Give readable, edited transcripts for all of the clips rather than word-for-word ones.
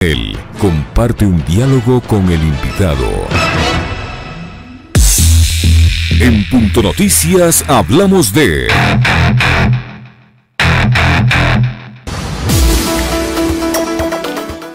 Él comparte un diálogo con el invitado. En Punto Noticias hablamos de...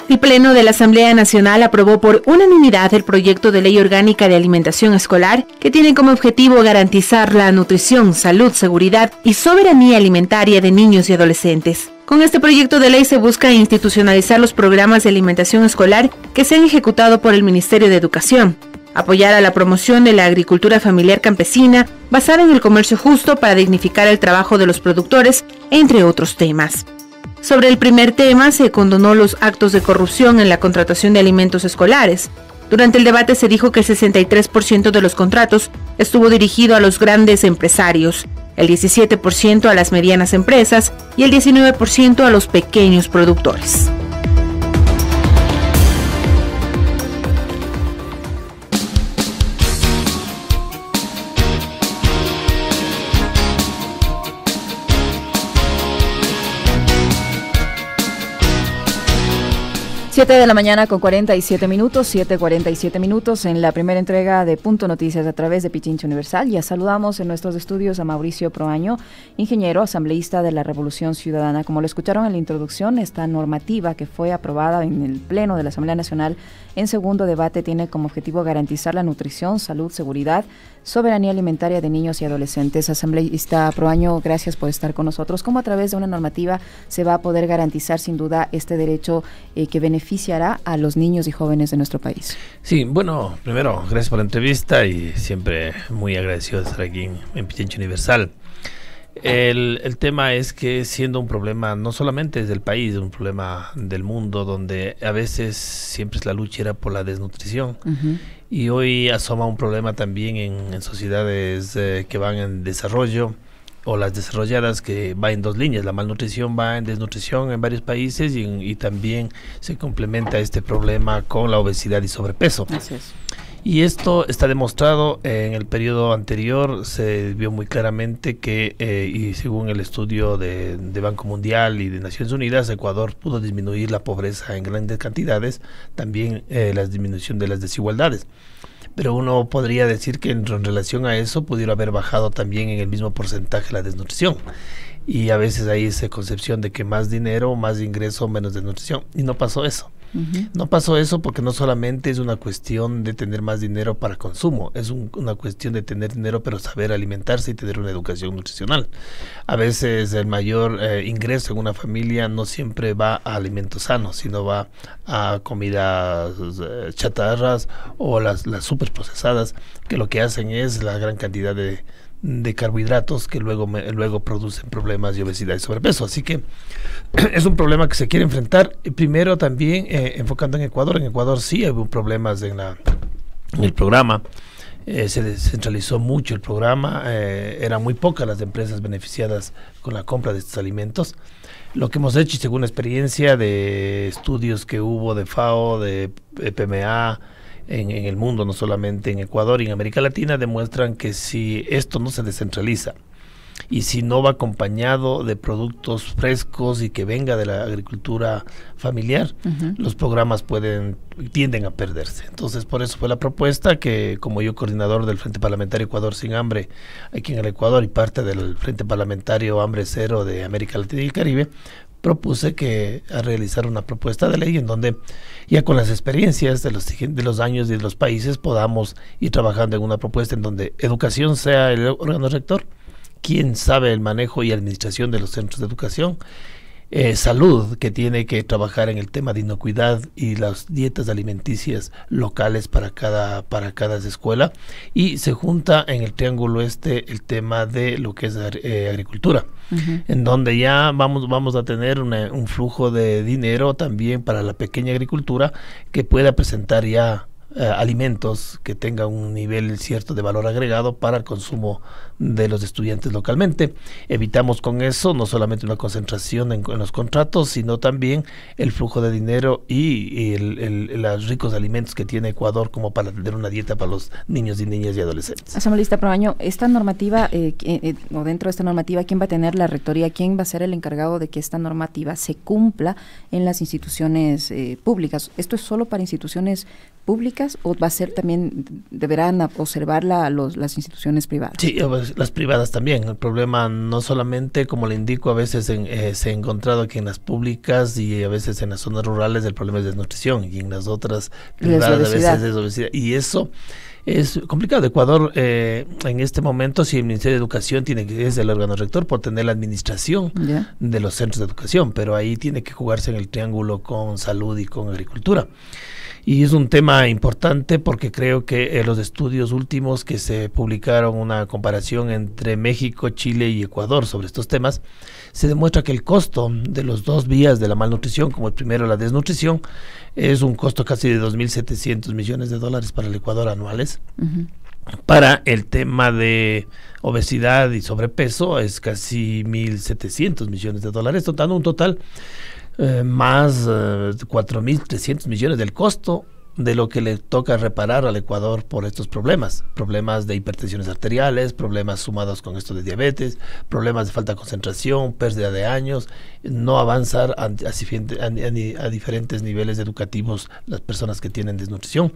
El Pleno de la Asamblea Nacional aprobó por unanimidad el proyecto de ley orgánica de alimentación escolar que tiene como objetivo garantizar la nutrición, salud, seguridad y soberanía alimentaria de niños y adolescentes. Con este proyecto de ley se busca institucionalizar los programas de alimentación escolar que se han ejecutado por el Ministerio de Educación, apoyar a la promoción de la agricultura familiar campesina basada en el comercio justo para dignificar el trabajo de los productores, entre otros temas. Sobre el primer tema, se condonó los actos de corrupción en la contratación de alimentos escolares. Durante el debate se dijo que el 63% de los contratos estuvo dirigido a los grandes empresarios, el 17% a las medianas empresas y el 19% a los pequeños productores. 7 de la mañana con 47 minutos, 7:47 minutos en la primera entrega de Punto Noticias a través de Pichincha Universal. Ya saludamos en nuestros estudios a Mauricio Proaño, ingeniero, asambleísta de la Revolución Ciudadana. Como lo escucharon en la introducción, esta normativa que fue aprobada en el Pleno de la Asamblea Nacional en segundo debate tiene como objetivo garantizar la nutrición, salud, seguridad, soberanía alimentaria de niños y adolescentes. Asambleísta Proaño, gracias por estar con nosotros. ¿Cómo a través de una normativa se va a poder garantizar sin duda este derecho que beneficiará a los niños y jóvenes de nuestro país? Sí, bueno, primero, gracias por la entrevista y siempre muy agradecido de estar aquí en Pichincha Universal. El tema es que siendo un problema no solamente del país, un problema del mundo, donde a veces siempre es la lucha era por la desnutrición, y hoy asoma un problema también en sociedades que van en desarrollo, o las desarrolladas, que va en dos líneas. La malnutrición va en desnutrición en varios países y también se complementa este problema con la obesidad y sobrepeso. Así es. Y esto está demostrado en el periodo anterior, se vio muy claramente que, y según el estudio de Banco Mundial y de Naciones Unidas, Ecuador pudo disminuir la pobreza en grandes cantidades, también la disminución de las desigualdades. Pero uno podría decir que en relación a eso pudiera haber bajado también en el mismo porcentaje la desnutrición. Y a veces hay esa concepción de que más dinero, más ingreso, menos desnutrición. Y no pasó eso. No pasó eso porque no solamente es una cuestión de tener más dinero para consumo, es una cuestión de tener dinero pero saber alimentarse y tener una educación nutricional. A veces el mayor ingreso en una familia no siempre va a alimentos sanos, sino va a comidas chatarras o las super procesadas, que lo que hacen es la gran cantidad de carbohidratos que luego producen problemas de obesidad y sobrepeso. Así que es un problema que se quiere enfrentar. Primero también enfocando en Ecuador. En Ecuador sí hubo problemas en el programa. Se descentralizó mucho el programa. Eran muy pocas las empresas beneficiadas con la compra de estos alimentos. Lo que hemos hecho, y según la experiencia de estudios que hubo de FAO, de PMA, en el mundo, no solamente en Ecuador y en América Latina, demuestran que si esto no se descentraliza y si no va acompañado de productos frescos y que venga de la agricultura familiar, los programas tienden a perderse. Entonces, por eso fue la propuesta que, como yo, coordinador del Frente Parlamentario Ecuador Sin Hambre aquí en el Ecuador y parte del Frente Parlamentario Hambre Cero de América Latina y el Caribe, propuse a realizar una propuesta de ley en donde ya con las experiencias de los años y de los países podamos ir trabajando en una propuesta en donde educación sea el órgano rector, quien sabe el manejo y administración de los centros de educación, salud, que tiene que trabajar en el tema de inocuidad y las dietas alimenticias locales para cada escuela, y se junta en el triángulo el tema de lo que es agricultura, en donde ya vamos a tener un flujo de dinero también para la pequeña agricultura que pueda presentar ya alimentos que tengan un nivel cierto de valor agregado para el consumo de los estudiantes localmente. Evitamos con eso no solamente una concentración en los contratos, sino también el flujo de dinero y los ricos alimentos que tiene Ecuador como para tener una dieta para los niños y niñas y adolescentes. Asambleísta Proaño, esta normativa, o dentro de esta normativa, ¿quién va a tener la rectoría? ¿Quién va a ser el encargado de que esta normativa se cumpla en las instituciones públicas? ¿Esto es solo para instituciones públicas o va a ser también, deberán observarla las instituciones privadas? Sí, las privadas también. El problema no solamente, como le indico, a veces se ha encontrado que en las públicas y a veces en las zonas rurales el problema es desnutrición, y en las otras privadas a veces es obesidad. Y eso es complicado. Ecuador, en este momento, si el Ministerio de Educación es el órgano rector por tener la administración de los centros de educación, pero ahí tiene que jugarse en el triángulo con salud y con agricultura. Y es un tema importante porque creo que los estudios últimos que se publicaron, una comparación entre México, Chile y Ecuador sobre estos temas, se demuestra que el costo de los dos vías de la malnutrición, como el primero la desnutrición, es un costo casi de 2.700 millones de dólares para el Ecuador anuales. Para el tema de obesidad y sobrepeso es casi 1.700 millones de dólares, dando un total más 4.300 millones del costo de lo que le toca reparar al Ecuador por estos problemas de hipertensiones arteriales, problemas sumados con esto de diabetes, problemas de falta de concentración, pérdida de años, no avanzar a diferentes niveles educativos las personas que tienen desnutrición.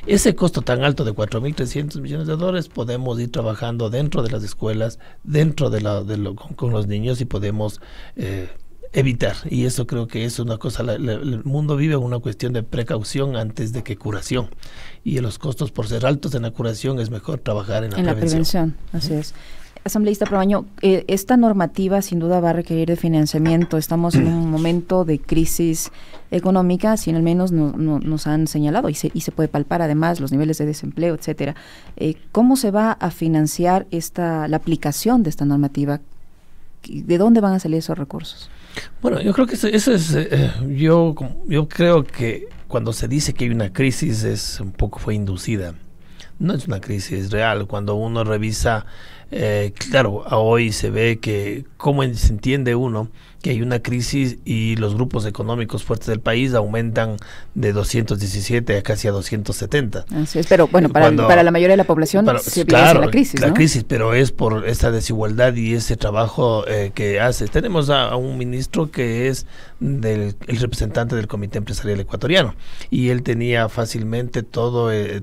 Ese costo tan alto de 4.300 millones de dólares podemos ir trabajando dentro de las escuelas, dentro con los niños, y podemos evitar, y eso creo que es una cosa, el mundo vive una cuestión de precaución antes de que curación, y los costos por ser altos en la curación es mejor trabajar en la prevención. Así es. Asambleísta Proaño, esta normativa sin duda va a requerir de financiamiento. Estamos en un momento de crisis económica, si al menos nos han señalado, y se puede palpar además los niveles de desempleo, etcétera. ¿Cómo se va a financiar la aplicación de esta normativa? ¿De dónde van a salir esos recursos? Bueno, yo creo que eso es, yo creo que cuando se dice que hay una crisis fue inducida. No es una crisis real. Cuando uno revisa, claro, hoy se ve que cómo se entiende uno que hay una crisis y los grupos económicos fuertes del país aumentan de 217 a casi a 270. Así es, pero bueno, para la mayoría de la población se vive la crisis, ¿no? La crisis, pero es por esa desigualdad y ese trabajo que hace. Tenemos a un ministro que es el representante del Comité Empresarial Ecuatoriano, y él tenía fácilmente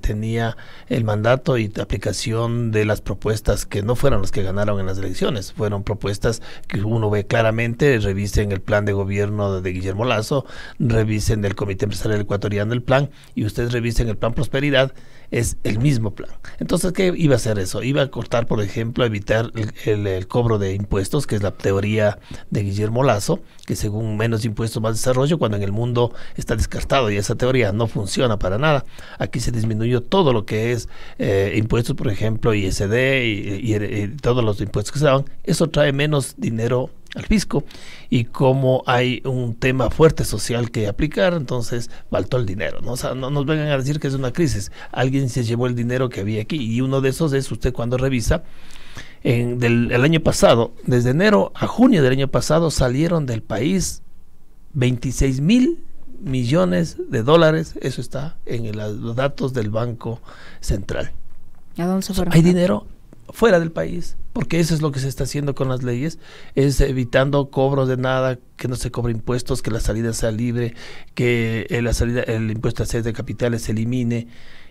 tenía el mandato y aplicación de las propuestas que no fueron las que ganaron en las elecciones, fueron propuestas que uno ve claramente. Revisen el plan de gobierno de Guillermo Lasso, revisen del Comité Empresarial Ecuatoriano el plan, y ustedes revisen el plan Prosperidad, es el mismo plan. Entonces, ¿qué iba a hacer eso? Iba a cortar, por ejemplo, evitar el cobro de impuestos, que es la teoría de Guillermo Lasso, que según menos impuestos más desarrollo, cuando en el mundo está descartado y esa teoría no funciona para nada. Aquí se disminuyó todo lo que es impuestos, por ejemplo, ISD y todos los impuestos que se daban. Eso trae menos dinero al fisco, y como hay un tema fuerte social que aplicar, entonces faltó el dinero, ¿no? O sea, no nos vengan a decir que es una crisis. Alguien se llevó el dinero que había aquí, y uno de esos es, usted cuando revisa el año pasado, desde enero a junio del año pasado salieron del país 26.000 millones de dólares. Eso está en los datos del Banco Central. ¿A dónde se fueron? Hay dinero fuera del país, porque eso es lo que se está haciendo con las leyes, es evitando cobros de nada, que no se cobre impuestos, que la salida sea libre, que el impuesto a sedes de capitales se elimine,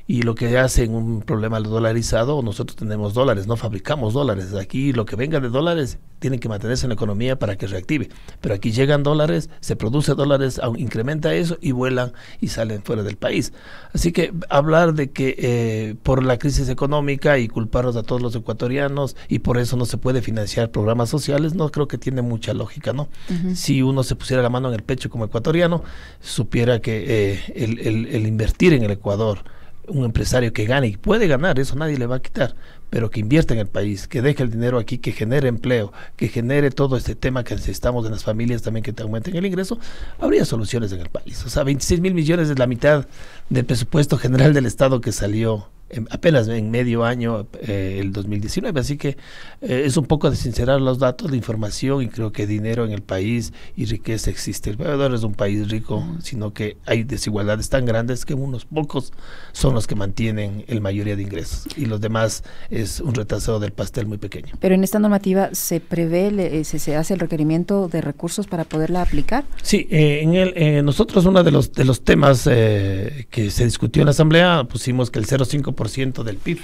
y lo que hace en un problema dolarizado, nosotros tenemos dólares, no fabricamos dólares. Aquí lo que venga de dólares tiene que mantenerse en la economía para que reactive, pero aquí llegan dólares, se produce dólares, incrementa eso y vuelan y salen fuera del país. Así que hablar de que por la crisis económica y culparnos a todos los ecuatorianos y por eso no se puede financiar programas sociales, no creo que tiene mucha lógica, ¿no? Si uno se pusiera la mano en el pecho como ecuatoriano, supiera que el invertir en el Ecuador un empresario que gane, y puede ganar, eso nadie le va a quitar, pero que invierta en el país, que deje el dinero aquí, que genere empleo, que genere todo este tema que necesitamos en las familias también, que te aumenten el ingreso, habría soluciones en el país. O sea, 26,000 millones es la mitad del presupuesto general del Estado que salió apenas en medio año el 2019, así que es un poco de sincerar los datos, la información, y creo que dinero en el país y riqueza existe. El Ecuador es un país rico, sino que hay desigualdades tan grandes que unos pocos son los que mantienen la mayoría de ingresos y los demás es un retazado del pastel muy pequeño. Pero en esta normativa se prevé, se hace el requerimiento de recursos para poderla aplicar. Sí, nosotros uno de los temas que se discutió en la Asamblea, pusimos que el 0,5% del PIB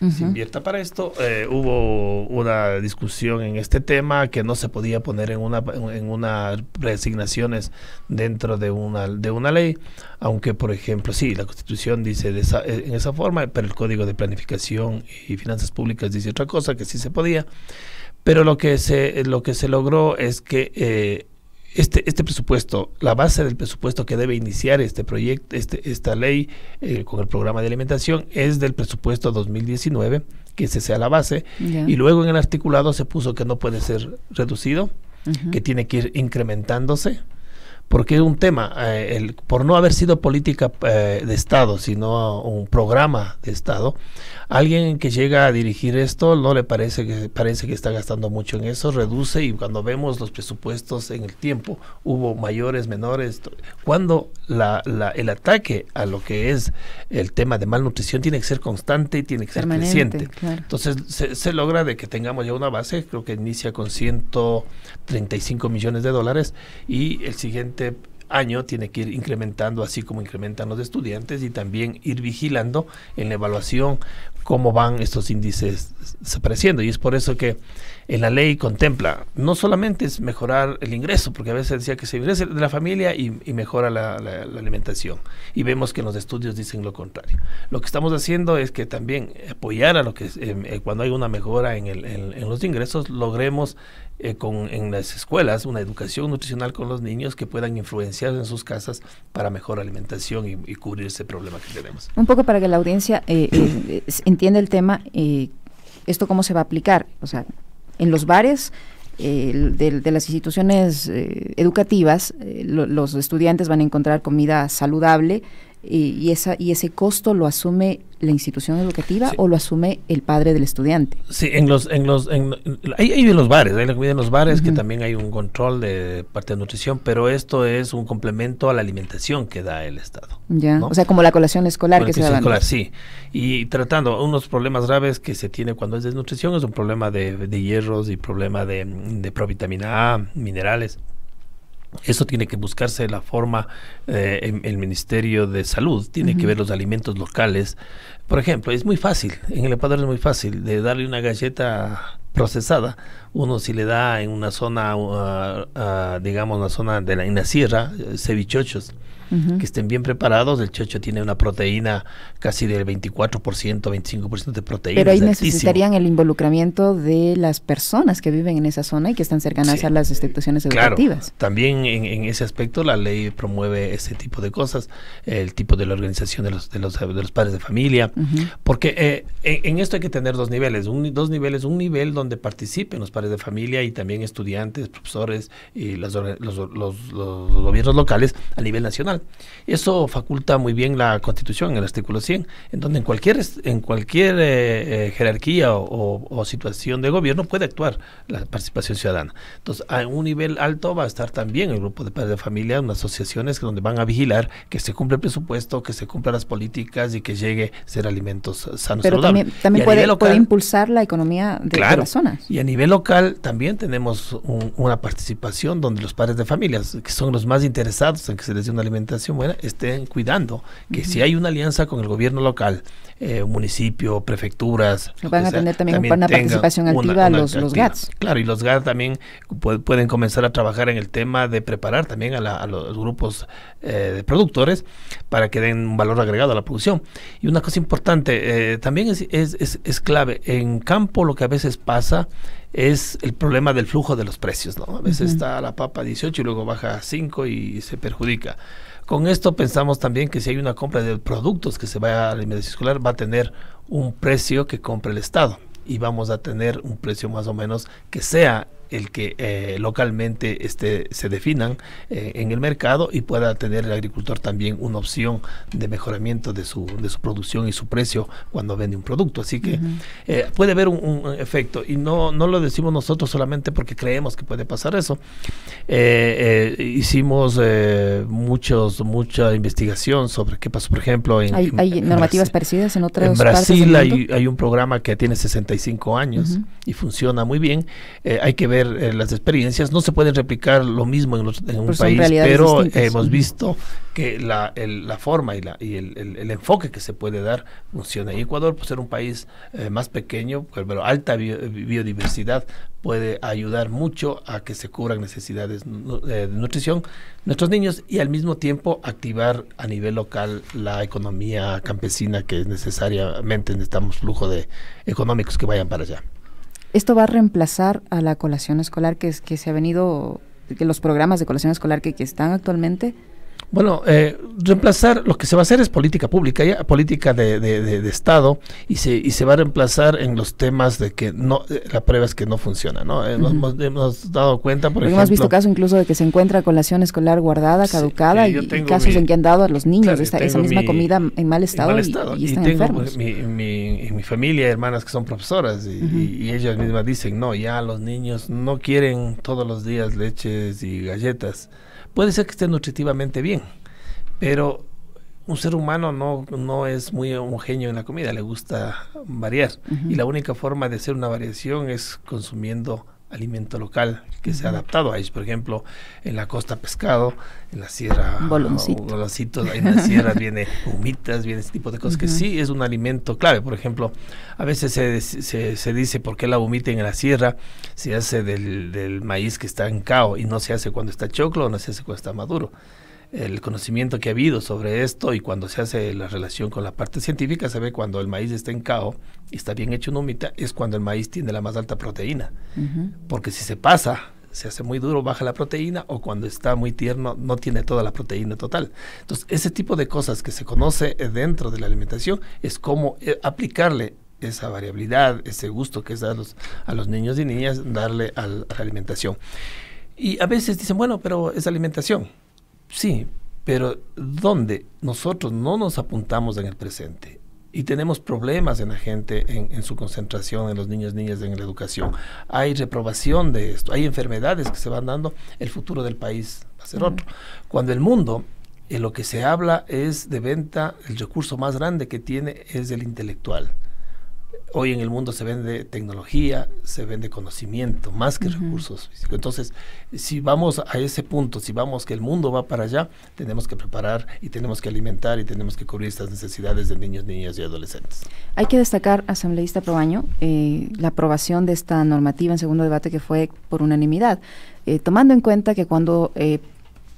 se invierta para esto. Hubo una discusión en este tema que no se podía poner en una reasignaciones dentro de una ley, aunque por ejemplo sí, la Constitución dice en esa forma, pero el Código de Planificación y Finanzas Públicas dice otra cosa, que sí se podía, pero lo que se logró es que este presupuesto, la base del presupuesto que debe iniciar este proyecto, esta ley con el programa de alimentación, es del presupuesto 2019, que ese sea la base, y luego en el articulado se puso que no puede ser reducido, que tiene que ir incrementándose, porque es un tema, por no haber sido política de Estado, sino un programa de Estado, alguien que llega a dirigir esto no le parece que está gastando mucho en eso, reduce, y cuando vemos los presupuestos en el tiempo, hubo mayores, menores, cuando el ataque a lo que es el tema de malnutrición tiene que ser constante y tiene que ser creciente. Claro. Entonces se logra de que tengamos ya una base, creo que inicia con 135 millones de dólares, y el siguiente año tiene que ir incrementando, así como incrementan los estudiantes, y también ir vigilando en la evaluación cómo van estos índices desapareciendo. Y es por eso que en la ley contempla, no solamente es mejorar el ingreso, porque a veces decía que se ingresa de la familia y mejora la alimentación, y vemos que en los estudios dicen lo contrario. Lo que estamos haciendo es que también apoyar a lo que cuando hay una mejora en los ingresos, logremos en las escuelas una educación nutricional con los niños que puedan influenciar en sus casas para mejor alimentación y cubrir ese problema que tenemos. Un poco para que la audiencia entienda el tema, esto cómo se va a aplicar, o sea, en los bares de las instituciones educativas, los estudiantes van a encontrar comida saludable, y ese costo lo asume la institución educativa, sí, o lo asume el padre del estudiante. Sí, hay en los bares, hay la comida en los bares, que también hay un control de parte de nutrición, pero esto es un complemento a la alimentación que da el Estado. Ya, ¿no? O sea, como la colación escolar que se da. Sí, y tratando unos problemas graves que se tiene cuando es desnutrición, es un problema de hierros y problema de provitamina A, minerales. Eso tiene que buscarse la forma, el Ministerio de Salud tiene que ver los alimentos locales. Por ejemplo, es muy fácil, en el Ecuador es muy fácil de darle una galleta procesada. Uno si le da en una zona, digamos una zona en la sierra, cevichochos, que estén bien preparados. El chocho tiene una proteína casi del 24%, 25% de proteína. Pero ahí necesitarían el involucramiento de las personas que viven en esa zona y que están cercanas a las instituciones educativas. Claro, también en ese aspecto la ley promueve ese tipo de cosas, el tipo de la organización de los padres de familia, porque en esto hay que tener dos niveles, un nivel donde participen los padres de familia y también estudiantes, profesores y los gobiernos locales a nivel nacional. Eso faculta muy bien la Constitución, en el artículo 100, en donde en cualquier jerarquía o situación de gobierno puede actuar la participación ciudadana. Entonces, a un nivel alto va a estar también el grupo de padres de familia, unas asociaciones donde van a vigilar que se cumpla el presupuesto, que se cumplan las políticas y que llegue a ser alimentos sanos. Pero también puede impulsar la economía de las zonas. Y a nivel local también tenemos una participación donde los padres de familias, que son los más interesados en que se les dé una alimentación buena, estén cuidando que si hay una alianza con el gobierno local, municipio, prefecturas, van a tener también una participación activa los GATS. Claro, y los GATS también pueden comenzar a trabajar en el tema de preparar también a los grupos de productores para que den un valor agregado a la producción. Y una cosa importante, también es clave, en campo lo que a veces pasa es el problema del flujo de los precios, ¿no? A veces está la papa 18 y luego baja a 5 y se perjudica. Con esto pensamos también que si hay una compra de productos que se vaya a la alimentación escolar, va a tener un precio que compre el Estado y vamos a tener un precio más o menos que sea el que localmente se definan en el mercado y pueda tener el agricultor también una opción de mejoramiento de su producción y su precio cuando vende un producto. Así que puede haber un efecto y no lo decimos nosotros solamente porque creemos que puede pasar eso. Hicimos mucha investigación sobre qué pasó, por ejemplo, ¿Hay normativas parecidas en otras partes del mundo? En Brasil hay un programa que tiene 65 años y funciona muy bien. Hay que ver las experiencias, no se pueden replicar lo mismo en un país, pero hemos visto que la forma y el enfoque que se puede dar funciona. Y Ecuador, por ser un país más pequeño, pero alta biodiversidad, puede ayudar mucho a que se cubran necesidades de nutrición nuestros niños y al mismo tiempo activar a nivel local la economía campesina que necesariamente necesitamos flujo de económicos que vayan para allá. ¿Esto va a reemplazar a la colación escolar que se ha venido, que los programas de colación escolar que están actualmente? Bueno, reemplazar, lo que se va a hacer es política pública, política de Estado, y se va a reemplazar en los temas de que no, la prueba es que no funciona, ¿no? Hemos dado cuenta, por ejemplo. Hemos visto casos incluso de que se encuentra colación escolar guardada, caducada, y casos en que han dado a los niños esa misma comida en mal estado, y están enfermos. En mi familia hay hermanas que son profesoras y ellas mismas dicen, no, ya los niños no quieren todos los días leches y galletas. Puede ser que esté nutritivamente bien, pero un ser humano no es muy homogéneo en la comida, le gusta variar. Y la única forma de hacer una variación es consumiendo alimento local que sea adaptado a ellos. Por ejemplo, en la costa pescado, en la sierra boloncitos, en la sierra viene humitas, viene ese tipo de cosas que sí es un alimento clave. Por ejemplo, a veces se dice por qué la humita en la sierra se hace del maíz que está en cao y no se hace cuando está choclo o no se hace cuando está maduro. El conocimiento que ha habido sobre esto y cuando se hace la relación con la parte científica, se ve cuando el maíz está en cao y está bien hecho en humita, es cuando el maíz tiene la más alta proteína. Porque si se pasa, se hace muy duro, baja la proteína, o cuando está muy tierno, no tiene toda la proteína total. Entonces, ese tipo de cosas que se conoce dentro de la alimentación es cómo aplicarle esa variabilidad, ese gusto que es a los niños y niñas, darle a la alimentación. Y a veces dicen, bueno, pero es alimentación. Sí, pero ¿dónde? Nosotros no nos apuntamos en el presente y tenemos problemas en la gente, en su concentración, en los niños, niñas, en la educación. Hay reprobación de esto, hay enfermedades que se van dando, el futuro del país va a ser otro. Cuando el mundo, en lo que se habla es de venta, el recurso más grande que tiene es el intelectual. Hoy en el mundo se vende tecnología, se vende conocimiento, más que recursos físicos. Entonces, si vamos a ese punto, si vamos que el mundo va para allá, tenemos que preparar y tenemos que alimentar y tenemos que cubrir estas necesidades de niños, niñas y adolescentes. Hay que destacar, asambleísta Proaño, la aprobación de esta normativa en segundo debate que fue por unanimidad, tomando en cuenta que cuando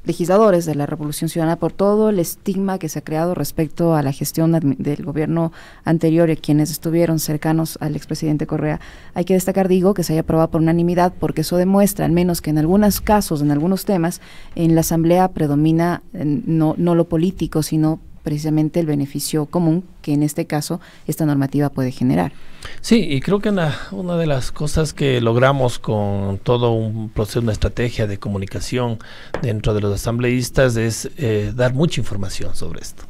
legisladores de la Revolución Ciudadana, por todo el estigma que se ha creado respecto a la gestión del gobierno anterior y quienes estuvieron cercanos al expresidente Correa, hay que destacar, que se haya aprobado por unanimidad, porque eso demuestra al menos que en algunos casos, en algunos temas, en la Asamblea predomina no lo político, sino precisamente el beneficio común que en este caso esta normativa puede generar. Sí, y creo que una de las cosas que logramos con todo un proceso, una estrategia de comunicación dentro de los asambleístas es dar mucha información sobre esto.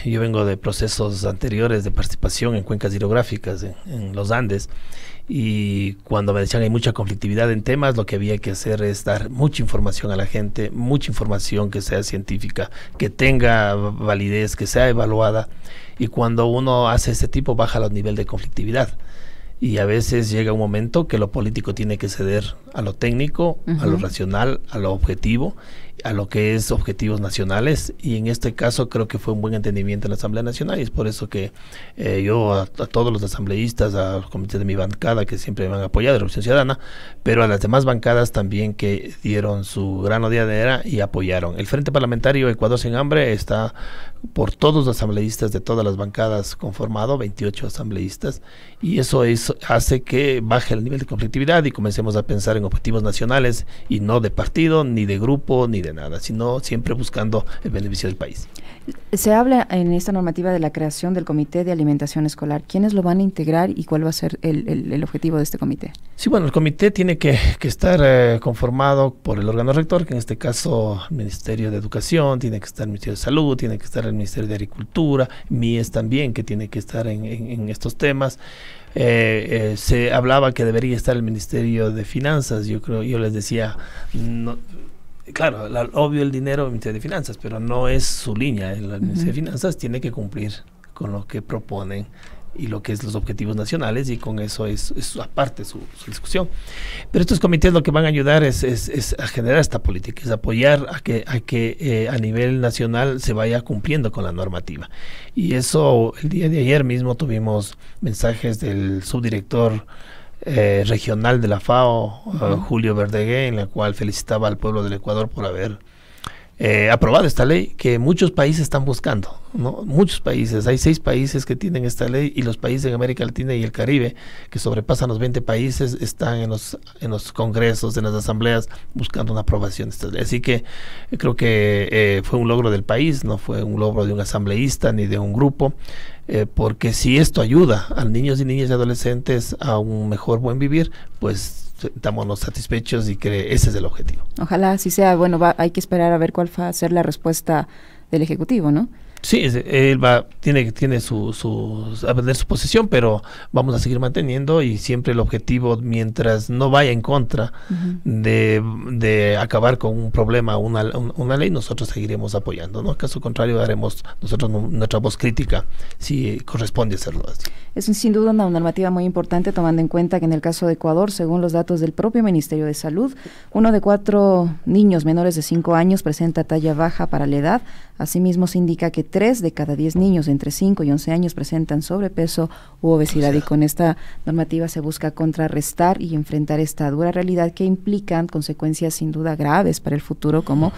Yo vengo de procesos anteriores de participación en cuencas hidrográficas en los Andes, y cuando me decían hay mucha conflictividad en temas, lo que había que hacer es dar mucha información a la gente, mucha información que sea científica, que tenga validez, que sea evaluada, y cuando uno hace ese tipo baja los niveles de conflictividad. Y a veces llega un momento que lo político tiene que ceder a lo técnico, a lo racional, a lo objetivo, a lo que es objetivos nacionales, y en este caso creo que fue un buen entendimiento en la Asamblea Nacional, y es por eso que yo a todos los asambleístas, a los comités de mi bancada que siempre me han apoyado, de Revolución Ciudadana, pero a las demás bancadas también que dieron su grano de arena y apoyaron. El Frente Parlamentario Ecuador Sin Hambre está por todos los asambleístas de todas las bancadas conformado, 28 asambleístas, y eso hace que baje el nivel de conflictividad y comencemos a pensar en objetivos nacionales y no de partido, ni de grupo, ni de de nada, sino siempre buscando el beneficio del país. Se habla en esta normativa de la creación del Comité de Alimentación Escolar. ¿Quiénes lo van a integrar y cuál va a ser el objetivo de este comité? Sí, bueno, el comité tiene que estar conformado por el órgano rector, que en este caso el Ministerio de Educación, tiene que estar el Ministerio de Salud, tiene que estar el Ministerio de Agricultura, MIES también, que tiene que estar en estos temas. Se hablaba que debería estar el Ministerio de Finanzas. Yo les decía, no, claro, obvio el dinero del Ministerio de Finanzas, pero no es su línea. El Ministerio de Finanzas tiene que cumplir con lo que proponen y lo que es los objetivos nacionales, y con eso es aparte su discusión. Pero estos comités lo que van a ayudar es a generar esta política, es apoyar a que a nivel nacional se vaya cumpliendo con la normativa. Y eso, el día de ayer mismo tuvimos mensajes del subdirector regional de la FAO, Julio Verdegué, en la cual felicitaba al pueblo del Ecuador por haber aprobado esta ley que muchos países están buscando, ¿no? Muchos países, hay 6 países que tienen esta ley, y los países en América Latina y el Caribe, que sobrepasan los 20 países, están en los congresos, en las asambleas, buscando una aprobación de esta ley. Así que creo que fue un logro del país, no fue un logro de un asambleísta ni de un grupo, porque si esto ayuda a niños y niñas y adolescentes a un mejor buen vivir, pues estamos satisfechos, y que ese es el objetivo. Ojalá así sea. Bueno, hay que esperar a ver cuál va a ser la respuesta del Ejecutivo, ¿no? Sí, él tiene a vender su posición, pero vamos a seguir manteniendo, y siempre el objetivo, mientras no vaya en contra de acabar con un problema, una ley, nosotros seguiremos apoyando, ¿no? En caso contrario, haremos nosotros nuestra voz crítica si corresponde hacerlo así. Es sin duda una normativa muy importante, tomando en cuenta que en el caso de Ecuador, según los datos del propio Ministerio de Salud, 1 de 4 niños menores de 5 años presenta talla baja para la edad. Asimismo, se indica que 3 de cada 10 niños entre 5 y 11 años presentan sobrepeso u obesidad, y con esta normativa se busca contrarrestar y enfrentar esta dura realidad que implican consecuencias sin duda graves para el futuro, como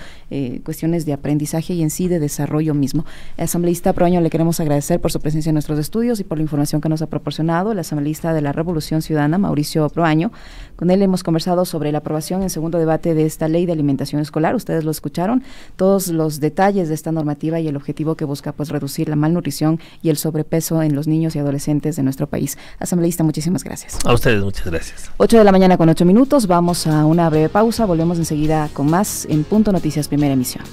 cuestiones de aprendizaje y en sí de desarrollo mismo. Asambleísta Proaño, le queremos agradecer por su presencia en nuestros estudios y por la información que nos ha proporcionado. El asambleísta de la Revolución Ciudadana, Mauricio Proaño. Con él hemos conversado sobre la aprobación en segundo debate de esta ley de alimentación escolar. Ustedes lo escucharon, todos los detalles de esta normativa y el objetivo que busca, pues, reducir la malnutrición y el sobrepeso en los niños y adolescentes de nuestro país. Asambleísta, muchísimas gracias. A ustedes, muchas gracias. 8:08 a.m. Vamos a una breve pausa, volvemos enseguida con más en Punto Noticias, primera emisión.